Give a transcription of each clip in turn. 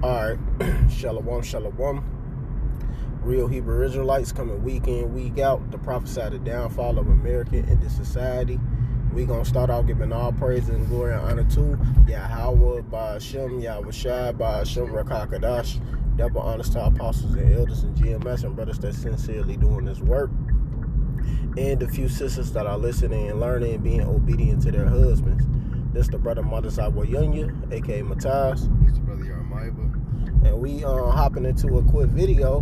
All right, shalom, shalom. Real Hebrew Israelites coming week in, week out to prophesy the downfall of America into society. We gonna start off giving all praise and glory and honor to Yahweh, Ba'ashem, Yahweh Shai, Ba'ashem, Rakakadash. Double honors to our apostles and elders and GMS and brothers that sincerely doing this work. And the few sisters that are listening and learning and being obedient to their husbands. This the brother Mordecai Wayunya, A.K.A. Mataz. It's the brother Yarmaiba. And we hopping into a quick video,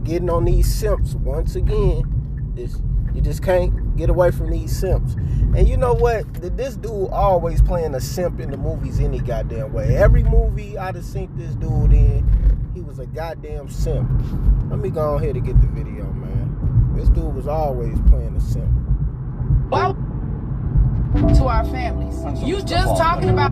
getting on these simps once again. You just can't get away from these simps. And you know what? This dude always playing a simp in the movies any goddamn way. Every movie I done seen this dude in, he was a goddamn simp. Let me go ahead and get the video, man. This dude was always playing a simp. Why to our families? You just talking about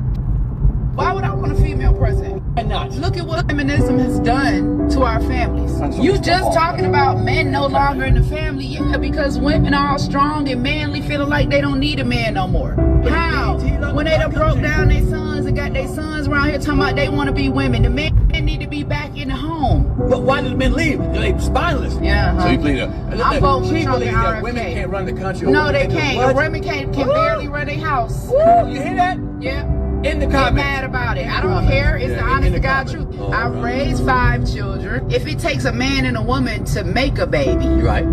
why would I want a female president? Why not? Look at what feminism has done to our families. You just talking about men no longer in the family. Yeah, because women are all strong and manly, feeling like they don't need a man no more. How? When they done broke down their sons and got their sons around here talking about they want to be women. The men need to be back in the home. But why did the men leave? They're spineless. Yeah. So you believe that? I'm voting for Trump believe and that RFK. women can't run the country. No, they can't. Women can barely run their house. You hear that? Yeah. In the Get comments. mad about it. I don't care. It's the honest to God truth. I raised 5 children. If it takes a man and a woman to make a baby, Right.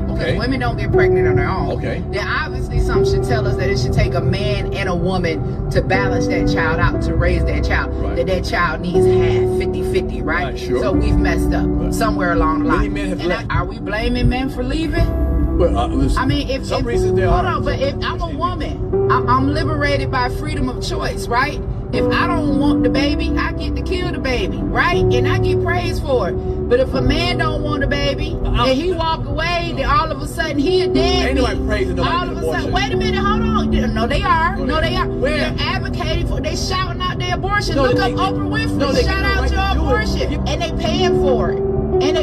Because Okay. women don't get pregnant on their own. Okay. Then obviously something should tell us that it should take a man and a woman to balance that child out, to raise that child. Right. That child needs half, 50-50, right? Right, sure. So we've messed up somewhere along the Many line. men have And left. are we blaming men for leaving? Well, listen, I mean, if some reasons there are. hold on, but if I'm a woman, I'm liberated by freedom of choice, right? If I don't want the baby, I get to kill the baby, right? And I get praised for it. But if a man don't want the baby, and he walk away, then all of a sudden he a dead. Ain't nobody praising nobody All for of a sudden, abortion. wait a minute, hold on. No, they are. No, they are. Where? They're advocating for. They shouting out their abortion. No, Look they- up Oprah Winfrey. no, they Shout get the out right your to do it. abortion, and they paying for it.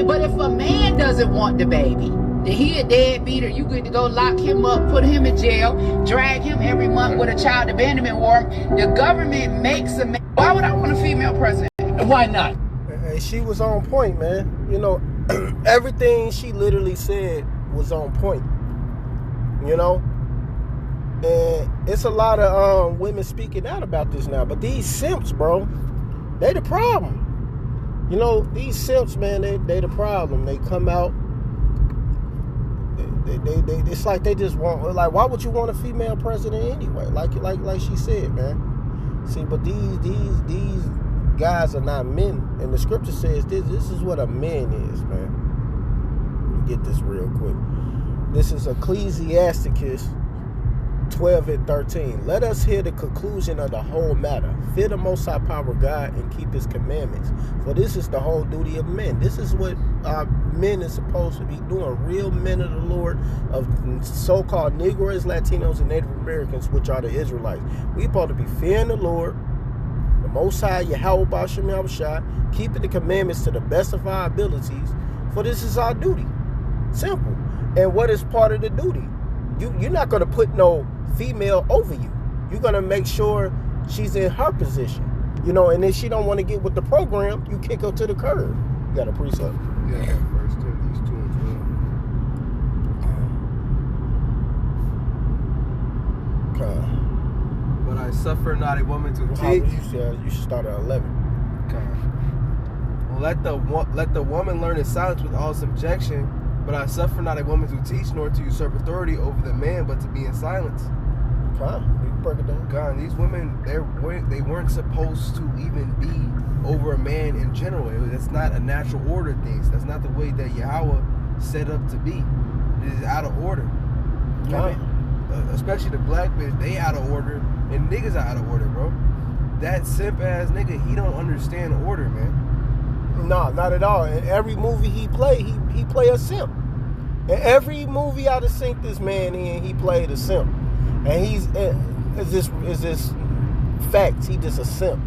But if a man doesn't want the baby, then he a deadbeater. You good to go lock him up, put him in jail, drag him every month with a child abandonment warrant. The government makes a man. Why would I want a female president? And why not? And she was on point, man. Everything she literally said was on point. And it's a lot of women speaking out about this now. But these simps, bro, they the problem. These simps, man, they the problem. They come out. They it's like they just want, like, why would you want a female president anyway? Like she said, man. See, but these guys are not men, and the scripture says this is what a man is, man. Let me get this real quick. This is Ecclesiasticus 12:13. Let us hear the conclusion of the whole matter. Fear the Most High Power God and keep His commandments, for this is the whole duty of men. This is what men is supposed to be doing. Real men of the Lord, of so-called Negroes, Latinos, and Native Americans, which are the Israelites. We supposed to be fearing the Lord, the Most High, Yahweh, Ba'ashem, Yahweh Shai, keeping the commandments to the best of our abilities, for this is our duty. Simple. And what is part of the duty? You're not going to put no female over you. You're going to make sure she's in her position. And if she don't want to get with the program, you kick her to the curb. You got a precept? Yeah, I got First Timothy 2:12. Okay. But I suffer not a woman to teach. You should start at 11. Well, let the woman learn in silence with all subjection. But I suffer not a woman to teach, nor to usurp authority over the man, but to be in silence. Okay. You can break it down. God, these women, they weren't supposed to even be over a man in general. That's not a natural order thing. That's not the way that Yahweh set up to be. It is out of order. Okay. Especially the black bitch, they out of order, and niggas are out of order, bro. That simp ass nigga, he don't understand order, man. No, not at all. In every movie he play, he play a simp. In every movie I just seen this man in, he played a simp. And is this facts? He just a simp.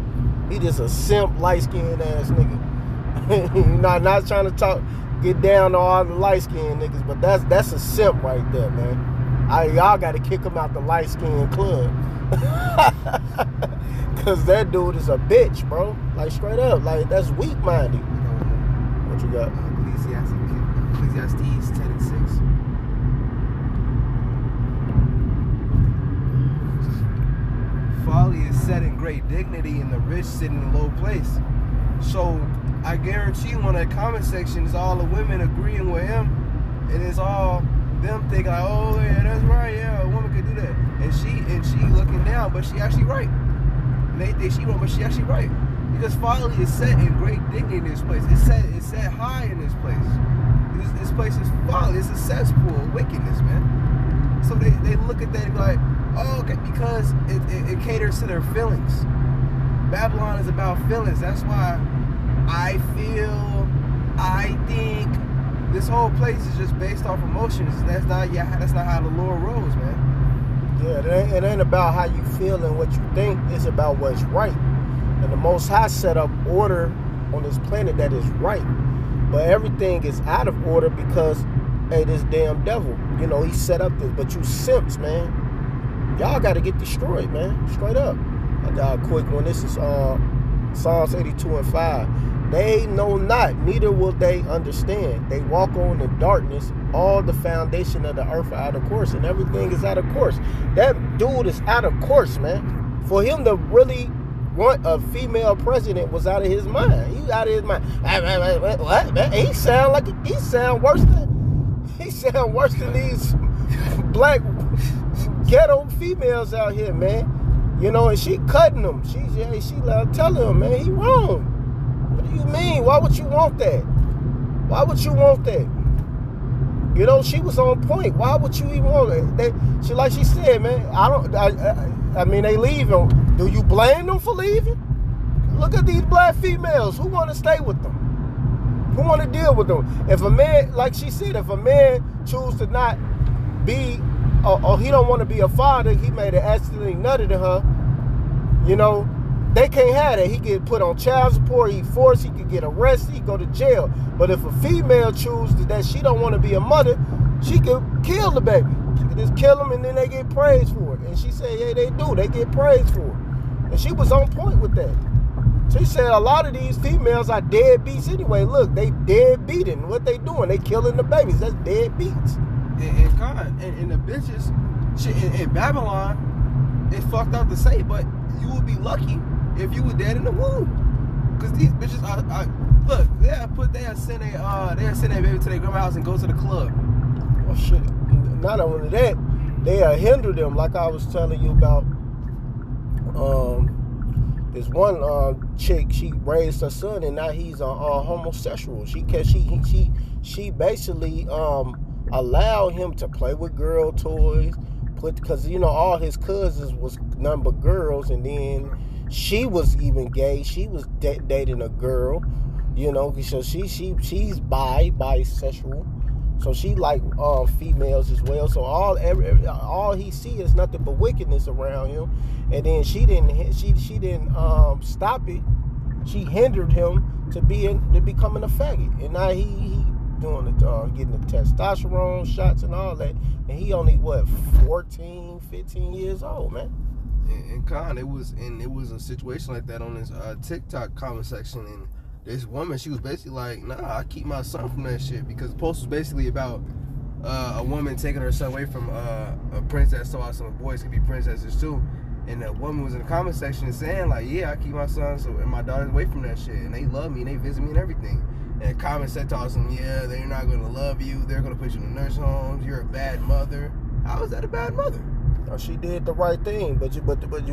He just a simp, light-skinned ass nigga. Not trying to get down on all the light-skinned niggas, but that's a simp right there, man. Y'all got to kick him out the light skin club. Cause that dude is a bitch, bro. Like straight up, like that's weak minded. What you got? Ecclesiastes 10:6. Folly is set in great dignity, and the rich sit in a low place. So I guarantee you, on that comment section is all the women agreeing with him, and it's all them thinking like, oh yeah, that's right, yeah, a woman could do that, and she looking down, but she actually right. And they think she wrong, but she actually right, because folly is set in great dignity in this place. It's set high in this place. This place is folly. It's a cesspool of wickedness, man. So they look at that and be like, oh, okay, because it caters to their feelings. Babylon is about feelings. That's why I think this whole place is just based off emotions. That's not how the Lord rolls, man. Yeah, it ain't about how you feel and what you think. It's about what's right. And the Most High set up order on this planet that is right. But everything is out of order because, hey, this damn devil, he set up this. But you simps, man, y'all got to get destroyed, man. Straight up. I got a quick one. This is Psalms 82:5. They know not, neither will they understand. They walk on in darkness. All the foundation of the earth are out of course, and everything is out of course. That dude is out of course, man. For him to really want a female president was out of his mind. He out of his mind. What? Man? He sound worse than these black ghetto females out here, man. And she cutting him. She telling him, man, he wrong. What do you mean? Why would you want that? Why would you want that? She was on point. Why would you even want it? Like she said, man, I mean, they leaving. Do you blame them for leaving? Look at these black females. Who want to stay with them? Who want to deal with them? If a man, like she said, if a man choose to not be, or he don't want to be a father, he made an accidentally nutted to her, they can't have that. He get put on child support, he forced, he could get arrested, he go to jail. But if a female chooses that she don't want to be a mother, she could kill the baby. She could just kill them and then they get praised for it. And she said, yeah, they do. They get praised for it. And she was on point with that. She said a lot of these females are deadbeats anyway. Look, they deadbeating. What they doing? They killing the babies. That's deadbeats. And the bitches, in Babylon, it's fucked up to say, but you would be lucky if you were dead in the womb. Because these bitches look, they'll send their baby to their grandma's house and go to the club. Oh shit. Not only that, they'll hinder them, like I was telling you about. This one chick, she raised her son, and now he's a homosexual. She basically allowed him to play with girl toys, because all his cousins was none but girls, and then she was even gay. She was dating a girl, so she's bisexual. So she like females as well. So all he see is nothing but wickedness around him. And then she didn't stop it. She hindered him to becoming a faggot. And now he doing getting the testosterone shots and all that. And he only 14, 15 years old, man. And Con, it was a situation like that on this TikTok comment section, and this woman, she was basically like, nah, I keep my son from that shit, because the post was basically about a woman taking her son away from a princess, so some boys could be princesses too. And the woman was in the comment section saying like, yeah, I keep my son and my daughters away from that shit, and they love me and they visit me and everything. And the comment said to them, yeah, they're not going to love you, they're going to put you in the nurse homes, you're a bad mother. How is that a bad mother? She did the right thing, but you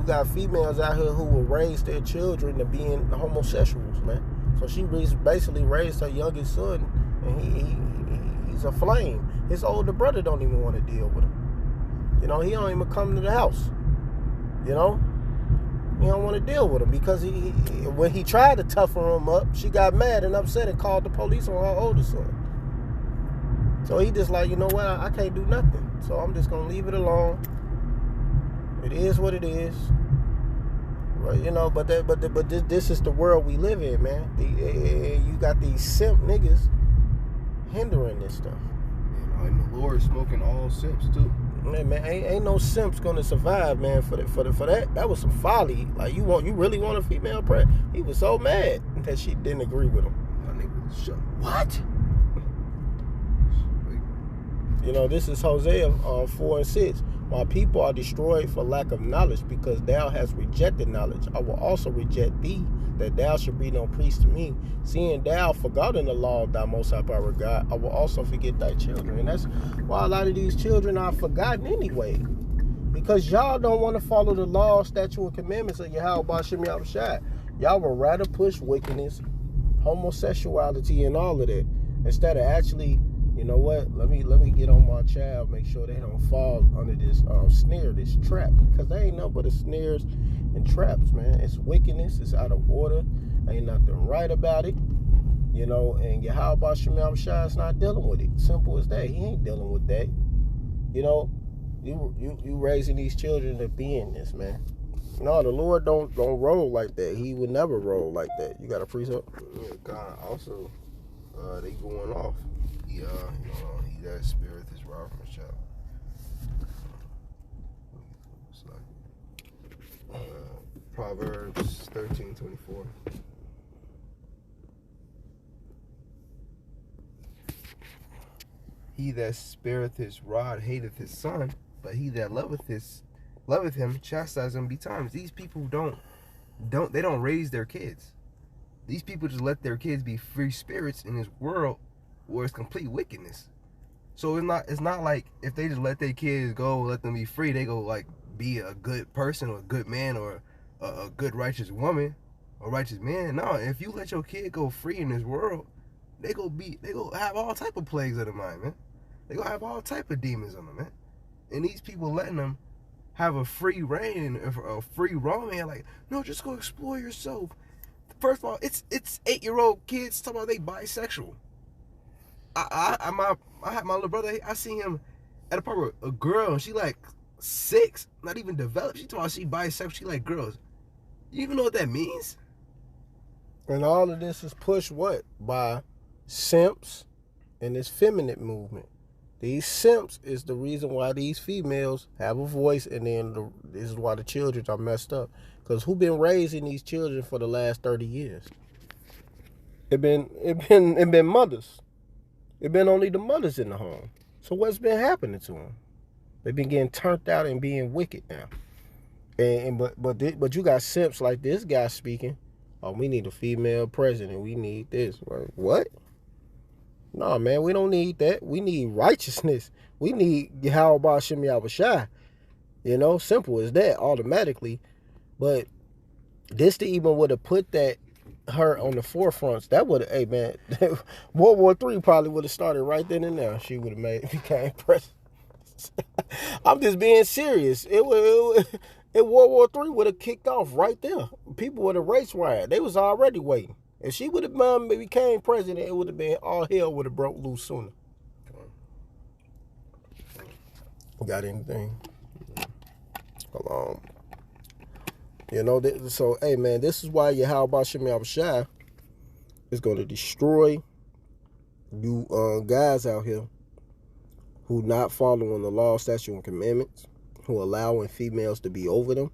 got females out here who will raise their children to being homosexuals, man. So she basically raised her youngest son, and he's a flame. His older brother don't even want to deal with him. He don't even come to the house. He don't want to deal with him, because when he tried to toughen him up, she got mad and upset and called the police on her older son. So he just like, you know what, I can't do nothing. So I'm just gonna leave it alone. It is what it is. But this is the world we live in, man. You got these simp niggas hindering this stuff. And the Lord smoking all simps too. Man, ain't no simps gonna survive, man. For that was some folly. Like you really want a female pret? He was so mad that she didn't agree with him. My nigga, shut. What? You know, this is Hosea 4:6. My people are destroyed for lack of knowledge, because thou hast rejected knowledge. I will also reject thee, that thou should be no priest to me. Seeing thou forgotten the law of thy most high power God, I will also forget thy children. And that's why a lot of these children are forgotten anyway. Because y'all don't want to follow the law, statute, and commandments of Yahweh Bashim Yahushua. Y'all would rather push wickedness, homosexuality, and all of that, instead of actually, you know what, let me get on my child, make sure they don't fall under this snare, this trap. Because they ain't nothing but the snares and traps, man. It's wickedness, it's out of order, ain't nothing right about it, you know. And Yahweh Bashim Yahushua is not dealing with it. Simple as that. He ain't dealing with that. You know, you raising these children to be in this, man. No, the Lord don't roll like that. He would never roll like that. You got a precept? Yeah, God also, they going off. He that spirit is robbed from his child. It's like Proverbs 13:24. He that spareth his rod hateth his son, but he that loveth him chastise him betimes. These people don't raise their kids. These people just let their kids be free spirits in this world where it's complete wickedness. So it's not like if they just let their kids go, let them be free, they go like be a good person or a good man or a good righteous woman or righteous man. No, if you let your kid go free in this world, they go have all type of plagues of the mind, man. They gonna have all type of demons on them, man. And these people letting them have a free reign, a free roam, man. Like, no, just go explore yourself. First of all, it's 8-year-old kids talking about they bisexual. I had my little brother. I seen him at a park with a girl, and she like 6, not even developed. She talking about she bisexual. She like girls. You even know what that means? And all of this is pushed what? By simps and this feminine movement. These simps is the reason why these females have a voice, and then this is why the children are messed up. Because who been raising these children for the last 30 years? It been mothers. It been only the mothers in the home. So what's been happening to them? They've been getting turned out and being wicked now. But you got simps like this guy speaking. Oh, we need a female president. We need this. What? No, man, we don't need that. We need righteousness. We need Yahweh Bashim Yahushua. You know, simple as that, automatically. But this even would have put her on the forefronts. That would have, hey man, World War III probably would have started right then and there. She would have became president. I'm just being serious. It World War III would have kicked off right there. People would have race riot. They was already waiting. If she would have became president, it would have been all hell would have broke loose sooner. Got anything? Hold on. You know, so hey man, this is why Yahweh Bashim Yahushua is going to destroy you guys out here who not following the law, statute, and commandments, who allowing females to be over them.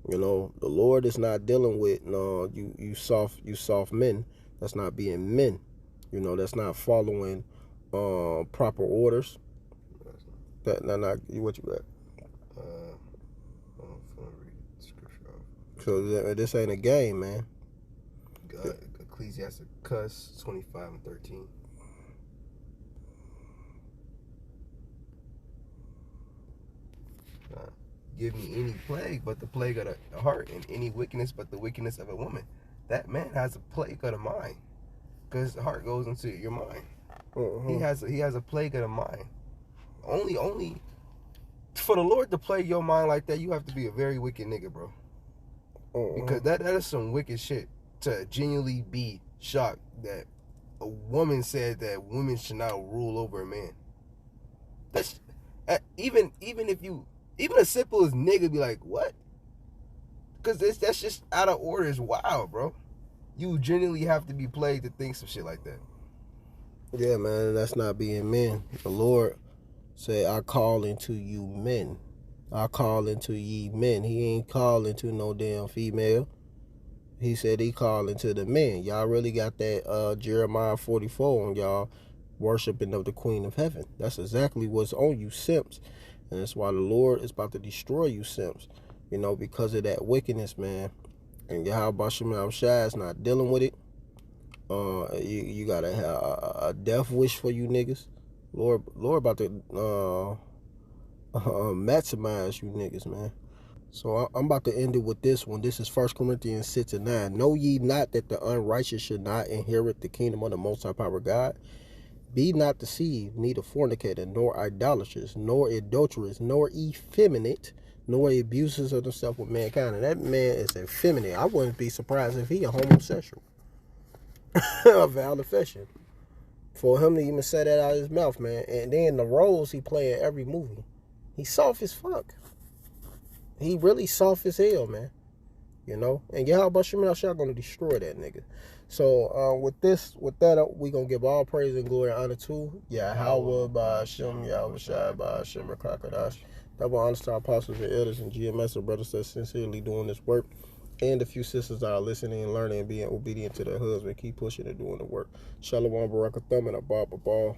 You know, the Lord is not dealing with you soft men. That's not being men. You know, that's not following proper orders. That not what you got. So this ain't a game, man. Ecclesiastes 25:13. Give me any plague but the plague of the heart, and any wickedness but the wickedness of a woman. That man has a plague of the mind, because the heart goes into your mind. He has a plague of the mind. Only for the Lord to plague your mind like that, you have to be a very wicked nigga, bro. Because that is some wicked shit, to genuinely be shocked that a woman said that women should not rule over a man. That's even a simple as nigga be like, what? Because that's just out of order. It's wild, bro. You genuinely have to be plagued to think some shit like that. Yeah, man, that's not being men. The Lord Say, I call into you men. I call into ye men. He ain't calling to no damn female. He said he calling to the men. Y'all really got that Jeremiah 44 on y'all, worshiping of the Queen of Heaven. That's exactly what's on you simps. And that's why the Lord is about to destroy you simps. Because of that wickedness, man. And Yahweh Shem Shai is not dealing with it. You gotta have a death wish for you niggas. Lord about to maximize you niggas, man. So I'm about to end it with this one. This is 1 Corinthians 6:9. Know ye not that the unrighteous should not inherit the kingdom of the Most High Power God? Be not deceived, neither fornicator, nor idolaters, nor adulterers, nor effeminate, nor abusers of themselves with mankind. And that man is effeminate. I wouldn't be surprised if he a homosexual. A valid affection. For him to even say that out of his mouth, man. And then the roles he play in every movie. He's soft as fuck. He really soft as hell, man. And Yahweh Shem Shai gonna destroy that nigga. So with that, we gonna give all praise and glory and honor to Yahweh Ba'ashem, Yahweh Shai Ba'ashem Rakakadash. Double honors to our apostles and elders and GMS and brothers that's sincerely doing this work. And a few sisters that are listening and learning and being obedient to their husband. Keep pushing and doing the work. Shalom Barakathum and Abba Ball.